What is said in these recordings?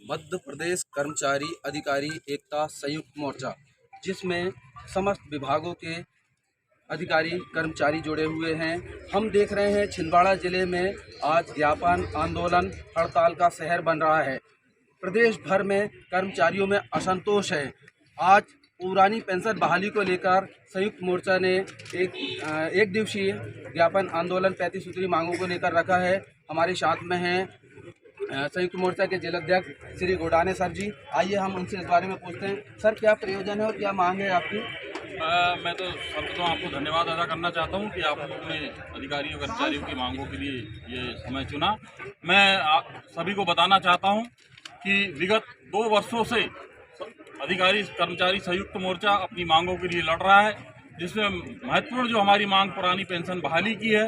मध्य प्रदेश कर्मचारी अधिकारी एकता संयुक्त मोर्चा, जिसमें समस्त विभागों के अधिकारी कर्मचारी जुड़े हुए हैं। हम देख रहे हैं छिंदवाड़ा जिले में आज ज्ञापन आंदोलन हड़ताल का शहर बन रहा है। प्रदेश भर में कर्मचारियों में असंतोष है। आज पुरानी पेंशन बहाली को लेकर संयुक्त मोर्चा ने एक दिवसीय ज्ञापन आंदोलन 35 सूत्री मांगों को लेकर रखा है। हमारे साथ में हैं संयुक्त मोर्चा के जिलाध्यक्ष श्री गोडाने सर जी। आइए हम उनसे इस बारे में पूछते हैं। सर, क्या प्रयोजन है और क्या मांग है आपकी? मैं तो सर्वप्रथम आपको धन्यवाद अदा करना चाहता हूं कि आपने अपने अधिकारियों कर्मचारियों की मांगों के लिए ये समय चुना। मैं सभी को बताना चाहता हूं कि विगत 2 वर्षों से अधिकारी कर्मचारी संयुक्त मोर्चा अपनी मांगों के लिए लड़ रहा है, जिसमें महत्वपूर्ण जो हमारी मांग पुरानी पेंशन बहाली की है,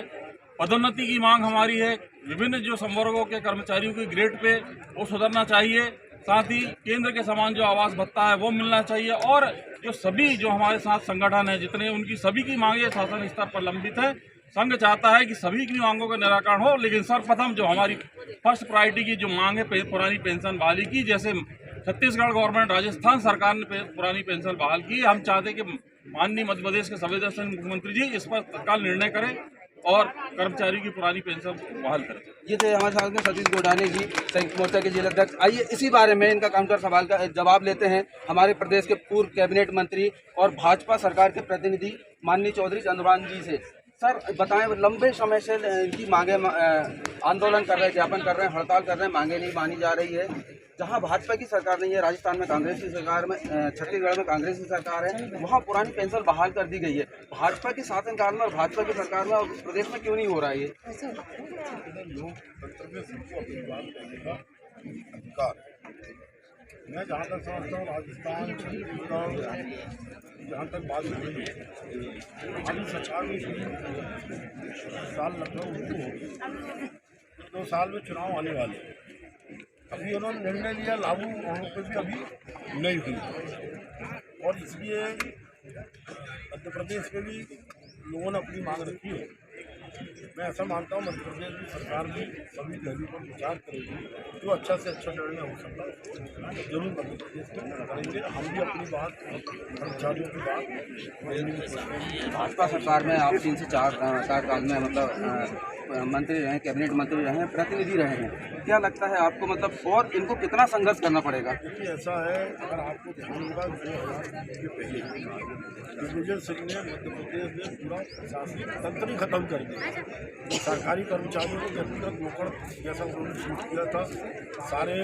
पदोन्नति की मांग हमारी है, विभिन्न जो संवर्गों के कर्मचारियों के ग्रेड पे वो सुधरना चाहिए, साथ ही केंद्र के समान जो आवास भत्ता है वो मिलना चाहिए, और जो सभी जो हमारे साथ संगठन है जितने, उनकी सभी की मांगें शासन स्तर पर लंबित है। संघ चाहता है कि सभी की मांगों का निराकरण हो, लेकिन सर्वप्रथम जो हमारी फर्स्ट प्रायोरिटी की जो मांग है पुरानी पेंशन बहाली की, जैसे छत्तीसगढ़ गवर्नमेंट, राजस्थान सरकार ने पुरानी पेंशन बहाल की, हम चाहते हैं कि माननीय मध्य प्रदेश के संवेदनशील मुख्यमंत्री जी इस पर तत्काल निर्णय करें और कर्मचारियों की पुरानी पेंशन बहाल करें। ये थे हमारे साथ में सतीश गोडाने जी, संयुक्त मोर्चा के जिलाध्यक्ष। आइए इसी बारे में इनका काउंटर सवाल का जवाब लेते हैं हमारे प्रदेश के पूर्व कैबिनेट मंत्री और भाजपा सरकार के प्रतिनिधि माननीय चौधरी चंद्रभान जी से। सर बताएं, लंबे समय से इनकी मांगे आंदोलन कर रहे हैं, ज्ञापन कर रहे हैं, हड़ताल कर रहे हैं, मांगे नहीं मानी जा रही है। जहां भाजपा की सरकार नहीं है, राजस्थान में कांग्रेस की सरकार में, छत्तीसगढ़ में कांग्रेस की सरकार है, वहां पुरानी पेंशन बहाल कर दी गई है। भाजपा के शासनकाल में और भाजपा की सरकार में और प्रदेश में क्यों नहीं हो रहा है ये? मैं जहाँ तक समझता हूँ, राजस्थान, छत्तीसगढ़, जहाँ तक बात हुई है, हमारी सरकार में साल लगभग शुरू होगी, 2 साल में चुनाव आने वाले हैं। अभी उन्होंने निर्णय लिया, लागू होने पर भी अभी नहीं हुई, और इसलिए मध्य प्रदेश के भी लोगों ने अपनी मांग रखी है। मैं ऐसा मानता हूँ मध्य प्रदेश की सरकार भी सभी पहलू पर विचार करेगी, जो अच्छा से अच्छा निर्णय हो सकता है जरूर मध्य प्रदेश में करेंगे। हम भी अपनी बात, कर्मचारियों की बात, भाजपा सरकार में आप 3 से 4 कार्यकाल में मतलब मंत्री रहे, कैबिनेट मंत्री रहे, प्रतिनिधि रहे हैं, क्या लगता है आपको, मतलब और इनको कितना संघर्ष करना पड़ेगा? देखिए, ऐसा है, अगर आपको ध्यान होगा 2000 के पहले दिग्विजय सिंह ने मध्य प्रदेश में पूरा प्रशासनिक तंत्र ही खत्म कर दिया। सरकारी कर्मचारियों को व्यक्तिगत नौकर जैसा उन्होंने शूट किया था, सारे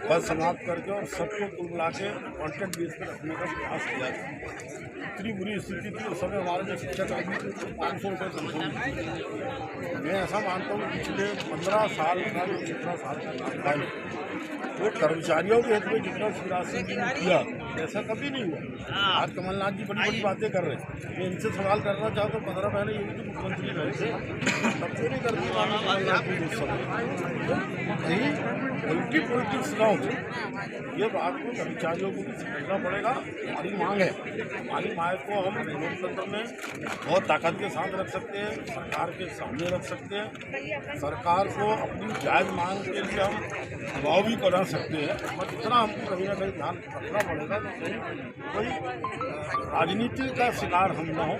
पद समाप्त करके और सबको कुल मिला के कॉन्ट्रैक्ट बेस पर रखने का प्रयास किया था। इतनी बुरी स्थिति थी उस समय, हमारे जो शिक्षक आदमी थे 500 रुपये तनख्वाह। मैं ऐसा मानता हूँ पिछले 15 साल का जो 17 साल का कार्यकाल है, वो कर्मचारियों के हित में जितना राशि किया ऐसा कभी नहीं हुआ। आज कमलनाथ जी बड़ी बड़ी बातें कर रहे हैं, मैं इनसे सवाल करना चाहता हूँ, 15 महीने ये भी मुख्यमंत्री रहे थे, तब क्यों नहीं करती कमलनाथ जी उस समय? कहीं उल्टी पॉलिटिक्स ना हो, ये बात को कर्मचारियों को भी समझना पड़ेगा। हमारी मांग है, हमारी मांग को हम लोकतंत्र में बहुत ताकत के साथ रख सकते हैं, सरकार के सामने रख सकते हैं, सरकार को अपनी जायज़ मांग के लिए हम दबाव भी बना सकते हैं, बट इतना हमको कहीं ना कहीं ध्यान रखना पड़ेगा कि कोई राजनीति का शिकार हम ना हो।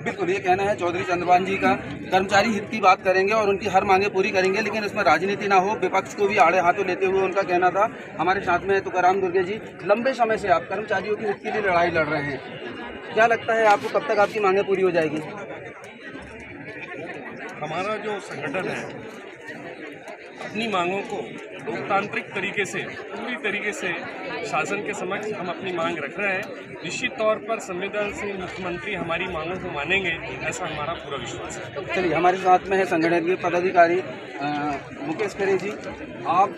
बिल्कुल, ये कहना है चौधरी चंद्रभान जी का। कर्मचारी हित की बात करेंगे और उनकी हर मांगे पूरी करेंगे, लेकिन इसमें राजनीति ना हो, विपक्ष को भी आड़े हाथों लेते हुए उनका कहना था। हमारे साथ में तुकाराम दुर्गे जी, लंबे समय से आप कर्मचारियों की हित के लिए लड़ाई लड़ रहे हैं, क्या लगता है आपको, कब तक आपकी मांगे पूरी हो जाएगी? हमारा जो संगठन है अपनी मांगों को लोकतांत्रिक तरीके से, पूरी तरीके से शासन के समक्ष हम अपनी मांग रख रहे हैं। निश्चित तौर पर संवेदनशील मुख्यमंत्री हमारी मांगों को मानेंगे, ऐसा हमारा पूरा विश्वास है। चलिए, हमारे साथ में है संगठन के पदाधिकारी मुकेश खरे जी। आप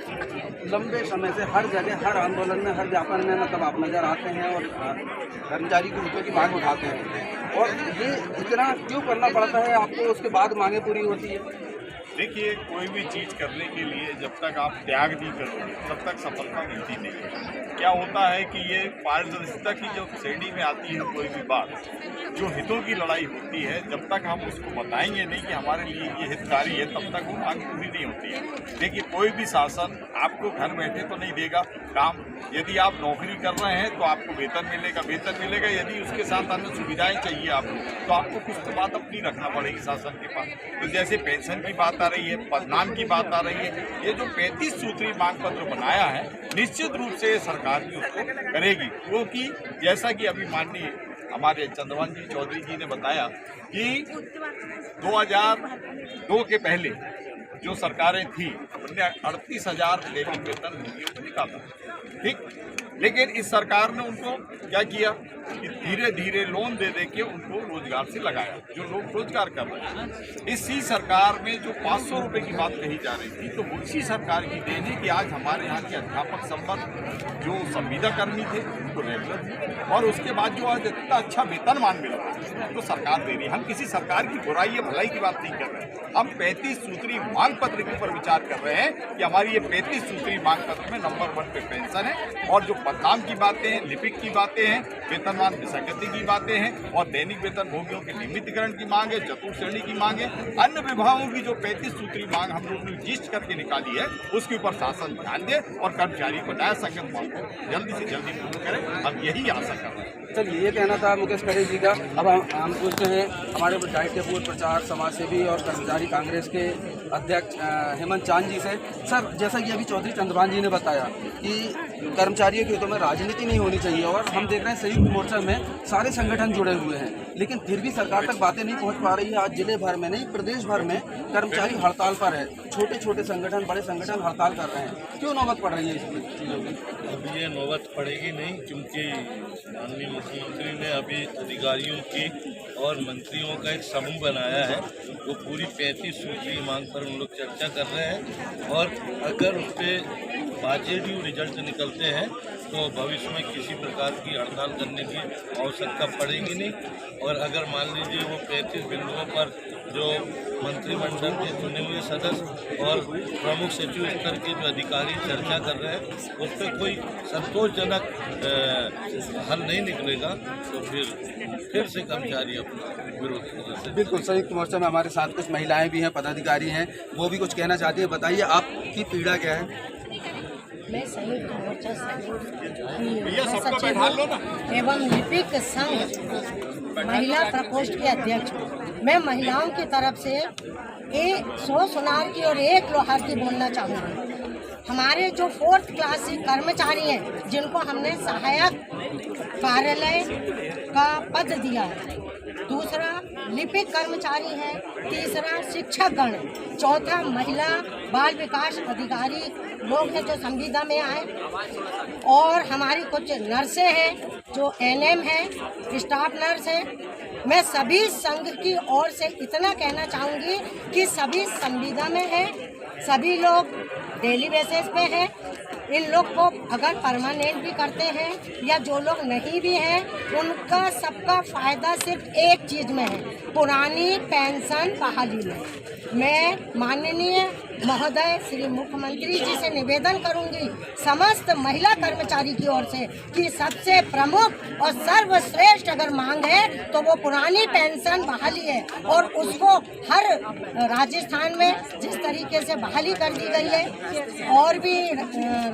लंबे समय से हर जगह, हर आंदोलन में, हर ज्ञापन में मतलब आप नजर आते हैं और कर्मचारी के हितों की मांग उठाते हैं, और ये इतना क्यों करना पड़ता है आपको, उसके बाद मांगे पूरी होती है? देखिए, कोई भी चीज़ करने के लिए जब तक आप त्याग नहीं करोगे तब तक सफलता मिलती नहीं है। क्या होता है कि ये पारदर्शिता की जो श्रेणी में आती है कोई भी बात, जो हितों की लड़ाई होती है, जब तक हम उसको बताएंगे नहीं कि हमारे लिए ये हितकारी है, तब तक वो मांग पूरी नहीं होती है। देखिए, कोई भी शासन आपको घर बैठे तो नहीं देगा काम। यदि आप नौकरी कर रहे हैं तो आपको वेतन मिलेगा। यदि उसके साथ अन्य सुविधाएं चाहिए आपको, तो आपको कुछ तो बात अपनी रखना पड़ेगी शासन के पास। तो जैसे पेंशन की बात आ रही है, पदनाम की बात आ रही है, ये जो 35 सूत्री मांग पत्र बनाया है, निश्चित रूप से सरकार भी उसको करेगी। क्योंकि जैसा कि अभी माननीय हमारे चंद्रभान जी चौधरी जी ने बताया कि 2002 के पहले जो सरकारें थी, उन्होंने 38,000 दैनिक वेतन भोगियों को निकाला, ठीक। लेकिन इस सरकार ने उनको क्या किया कि धीरे धीरे लोन दे के उनको रोजगार से लगाया, जो लोग रोजगार कर रहे हैं। इसी सरकार में जो 500 रुपए की बात कही जा रही थी, तो उसी सरकार की देन है कि आज हमारे यहाँ के अध्यापक संबंध जो संविदा कर्मी थे उनको रेगुलर, और उसके बाद जो आज इतना अच्छा वेतनमान मिल रहा है तो सरकार दे रही है। हम किसी सरकार की बुराई या भलाई की बात नहीं कर रहे हैं, हम 35 सूत्री मांग पत्र के ऊपर विचार कर रहे हैं कि हमारी ये 35 सूत्री मांग पत्र में नंबर 1 पे पेंशन है, और जो पदनाम की बातें हैं, लिपिक की बातें हैं, वेतनमान विसंगति की बातें हैं, और दैनिक वेतन भोगियों के नियमितीकरण की मांग है, चतुर्थ श्रेणी की मांग है, अन्य विभागों की जो 35 सूत्री मांग हम लोगों ने लिस्ट करके निकाली है, उसके ऊपर शासन ध्यान दे और कर्मचारी को न्याय संगत मांग को जल्दी से जल्दी पूर्ण करें। हम यही आशा कर रहे हैं। चलिए, ये कहना था मुकेश खरे जी का। अब हम पूछते हैं हमारे डाइट के पूर्व प्रचार समाजसेवी और कर्मचारी कांग्रेस के अध्यक्ष हेमंत चांद जी से। सर, जैसा कि अभी चौधरी चंद्रभान जी ने बताया कि कर्मचारियों के हितों में राजनीति नहीं होनी चाहिए, और हम देख रहे हैं संयुक्त मोर्चा में सारे संगठन जुड़े हुए हैं, लेकिन फिर भी सरकार तक बातें नहीं पहुंच पा रही है। आज जिले भर में नहीं, प्रदेश भर में कर्मचारी हड़ताल पर है। छोटे छोटे संगठन, बड़े संगठन हड़ताल कर रहे हैं। क्यों नौबत पड़ रही है इस चीज़ों की? अब ये नौबत पड़ेगी नहीं, क्योंकि माननीय मुख्यमंत्री ने अभी अधिकारियों की और मंत्रियों का एक समूह बनाया है। वो पूरी 35 सूत्री मांग पर उन लोग चर्चा कर रहे हैं, और अगर उस पर पॉजिटिव रिजल्ट निकलते हैं तो भविष्य में किसी प्रकार की हड़ताल करने की आवश्यकता पड़ेगी नहीं। और अगर मान लीजिए वो 35 बिंदुओं पर जो मंत्रिमंडल के चुने हुए सदस्य और प्रमुख सचिव स्तर के जो अधिकारी चर्चा कर रहे हैं, उस पर कोई संतोषजनक हल नहीं निकलेगा तो फिर से कर्मचारी अपना विरोध करेंगे। बिल्कुल, संयुक्त मोर्चा में हमारे साथ कुछ महिलाएं भी हैं, पदाधिकारी हैं, वो भी कुछ कहना चाहती हैं। बताइए, आपकी पीड़ा क्या है? मैं संयुक्त मोर्चा सचिव एवं लिपिक संघ महिला प्रकोष्ठ के अध्यक्ष हूँ। मैं महिलाओं की तरफ से 100 सोनार की और 1 लोहार की बोलना चाहूँगी। हमारे जो 4th क्लास कर्मचारी हैं, जिनको हमने सहायक कार्यालय का पद दिया है, दूसरा लिपिक कर्मचारी है, तीसरा शिक्षकगण, चौथा महिला बाल विकास अधिकारी लोग हैं जो संविदा में आए, और हमारी कुछ नर्सें हैं जो NM हैं, स्टाफ नर्स हैं। मैं सभी संघ की ओर से इतना कहना चाहूँगी कि सभी संविदा में हैं, सभी लोग डेली बेसिस पे हैं। इन लोग को अगर परमानेंट भी करते हैं या जो लोग नहीं भी हैं, उनका सबका फ़ायदा सिर्फ एक चीज़ में है, पुरानी पेंशन बहाली में। मैं माननीय महोदय श्री मुख्यमंत्री जी से निवेदन करूंगी समस्त महिला कर्मचारी की ओर से कि सबसे प्रमुख और सर्वश्रेष्ठ अगर मांग है तो वो पुरानी पेंशन बहाली है, और उसको हर राजस्थान में जिस तरीके से बहाली कर दी गई है और भी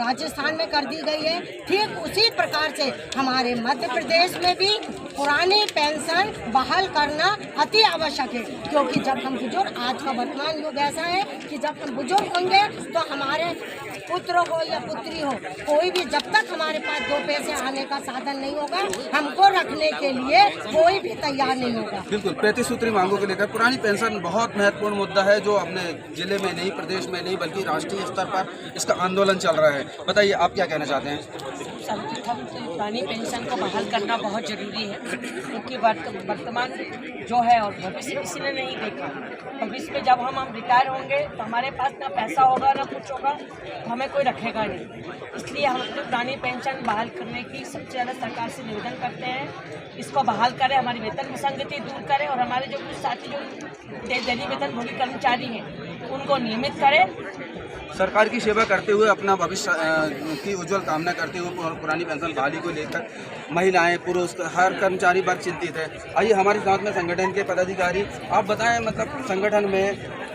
राजस्थान में कर दी गई है, ठीक उसी प्रकार से हमारे मध्य प्रदेश में भी पुरानी पेंशन बहाल करना अति आवश्यक है। क्योंकि जब हम बुजुर्ग, आज का वर्तमान युग ऐसा है कि जब हम बुजुर्ग होंगे तो हमारे पुत्र हो या पुत्री हो, कोई भी जब तक हमारे पास 2 पैसे आने का साधन नहीं होगा, हमको रखने के लिए कोई भी तैयार नहीं होगा। बिल्कुल, 35 सूत्री मांगों को लेकर पुरानी पेंशन बहुत महत्वपूर्ण मुद्दा है, जो अपने जिले में नहीं, प्रदेश में नहीं, बल्कि राष्ट्रीय स्तर पर इसका आंदोलन चल रहा है। बताइए, आप क्या कहना चाहते हैं? सर्वप्रथम पुरानी पेंशन को बहाल करना बहुत ज़रूरी है, क्योंकि वर्तमान जो है और भविष्य किसी ने नहीं देखा। भविष्य में जब हम रिटायर होंगे तो हमारे पास ना पैसा होगा ना कुछ होगा, तो हमें कोई रखेगा नहीं। इसलिए हम अपनी पुरानी पेंशन बहाल करने की सबसे ज़्यादा सरकार से निवेदन करते हैं, इसको बहाल करें, हमारी वेतन विसंगति दूर करें, और हमारे जो कुछ साथी जो दैनिक वेतन भोगी कर्मचारी हैं उनको नियमित करें। सरकार की सेवा करते हुए अपना भविष्य की उज्जवल कामना करते हुए पुरानी पेंशन बहाली को लेकर महिलाएं, पुरुष, हर कर्मचारी वर्ग चिंतित है। आइए हमारे साथ में संगठन के पदाधिकारी, आप बताएं मतलब संगठन में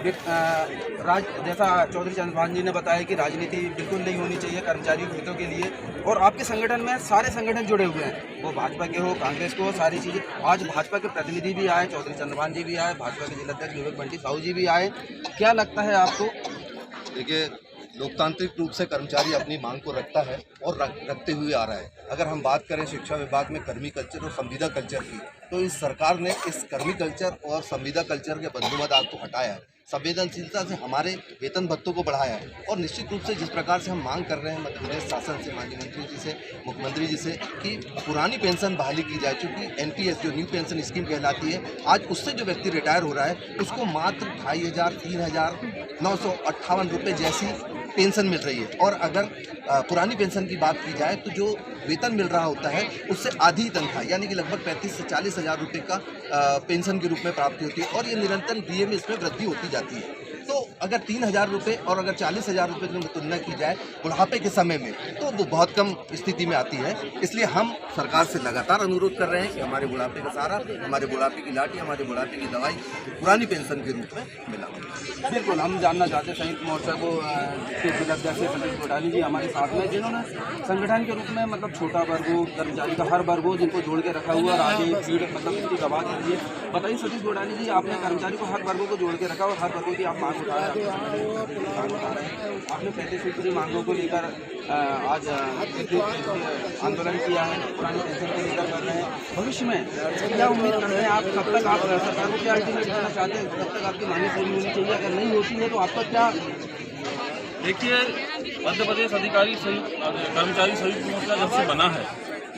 जैसा चौधरी चंद्रभान जी ने बताया कि राजनीति बिल्कुल नहीं होनी चाहिए कर्मचारियों के हितों के लिए, और आपके संगठन में सारे संगठन जुड़े हुए हैं, वो भाजपा के हो, कांग्रेस को हो, सारी चीज़ें। आज भाजपा के प्रतिनिधि भी आए, चौधरी चंद्रभान जी भी आए, भाजपा के जिलाध्यक्ष विवेक बंटी साहू जी भी आए। क्या लगता है आपको? देखिए, लोकतांत्रिक रूप से कर्मचारी अपनी मांग को रखता है और रखते हुए आ रहा है। अगर हम बात करें शिक्षा विभाग में कर्मी कल्चर और संविदा कल्चर की, तो इस सरकार ने इस कर्मी कल्चर और संविदा कल्चर के बंदोबस्त को हटाया है, संवेदनशीलता से हमारे वेतन भत्तों को बढ़ाया है। और निश्चित रूप से जिस प्रकार से हम मांग कर रहे हैं मध्य प्रदेश शासन से, माननीय मंत्री जी से, मुख्यमंत्री जी से, कि पुरानी पेंशन बहाली की जाए, चूँकि एनपीएस जो न्यू पेंशन स्कीम कहलाती है, आज उससे जो व्यक्ति रिटायर हो रहा है उसको मात्र 2500, 3958 रुपये जैसी पेंशन मिल रही है। और अगर पुरानी पेंशन की बात की जाए तो जो वेतन मिल रहा होता है उससे आधी तनख्वाह यानी कि लगभग 35 से 40 हज़ार रुपये का पेंशन के रूप में प्राप्ति होती है, और ये निरंतर डीए में इसमें वृद्धि होती जाती है। तो अगर 3000 रुपये और अगर 40,000 रुपये की तुलना की जाए बुढ़ापे के समय में, तो वो बहुत कम स्थिति में आती है। इसलिए हम सरकार से लगातार अनुरोध कर रहे हैं कि हमारे बुढ़ापे का सहारा, हमारे बुढ़ापे की लाठी, हमारे बुढ़ापे की दवाई पुरानी पेंशन के रूप में मिला। बिल्कुल, हम जानना चाहते हैं संयुक्त मोर्चा को जिलाध्यक्ष सतीश गोडानी जी हमारे साथ में, जिन्होंने संगठन के रूप में मतलब छोटा वर्ग हो, कर्मचारी का हर वर्ग हो, जिनको जोड़ के रखा हुआ और आगे भीड़ मतलब इसकी दबा के लिए। बताइए सतीश गोडानी जी, आपने कर्मचारी को हर वर्गों को जोड़ के रखा और हर वर्गों की आप मांग उठा रहे हैं, आपने 35 सूत्री मांगों को लेकर आज आंदोलन किया है, पुरानी पेंशन को लेकर कर रहे हैं। भविष्य में क्या उम्मीद कर रहे हैं आप? कब तक आप सरकार को क्या अल्टीमेट करना चाहते हैं? कब तक आपकी मांगें पूरी होनी चाहिए? अगर नहीं होती है तो आपका क्या? देखिए, मध्य प्रदेश कर्मचारी संयुक्त मोर्चा जब से बना है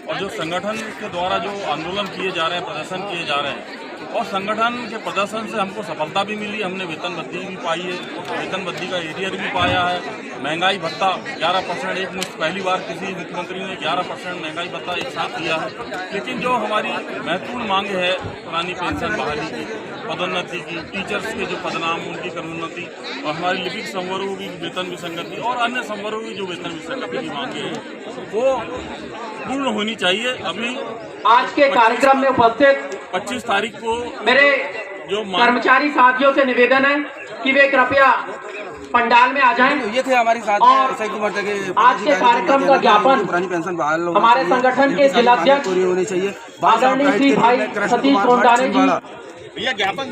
और जो संगठन के द्वारा जो आंदोलन किए जा रहे हैं, प्रदर्शन किए जा रहे हैं, और संगठन के प्रदर्शन से हमको सफलता भी मिली। हमने वेतन वृद्धि भी पाई है, वेतन वृद्धि का एरियर भी पाया है, महंगाई भत्ता 11% एक मुश्त, पहली बार किसी मुख्यमंत्री ने 11% महंगाई भत्ता एक साथ दिया है। लेकिन जो हमारी महत्वपूर्ण मांग है पुरानी पेंशन बहाली की, पदोन्नति की, टीचर्स के जो पदनाम उनकी करोन्नति, और हमारी लिपिक संवर्गों की वेतन विसंगति और अन्य संवर्गों की जो वेतन विसंगति की मांगे हैं वो पूर्ण होनी चाहिए। अभी आज के कार्यक्रम में उपस्थित 25 तारीख को मेरे जो कर्मचारी साथियों से निवेदन है कि वे कृपया पंडाल में आ जाएं। ये थे हमारे साथ और संयुक्त मोर्चा के आज के कार्यक्रम का ज्ञापन पुरानी पेंशन बहाल हमारे संगठन के जिलाध्यक्ष पूरी होनी चाहिए। आदरणीय श्री भाई सतीश गोडानी जी भैया ज्ञापन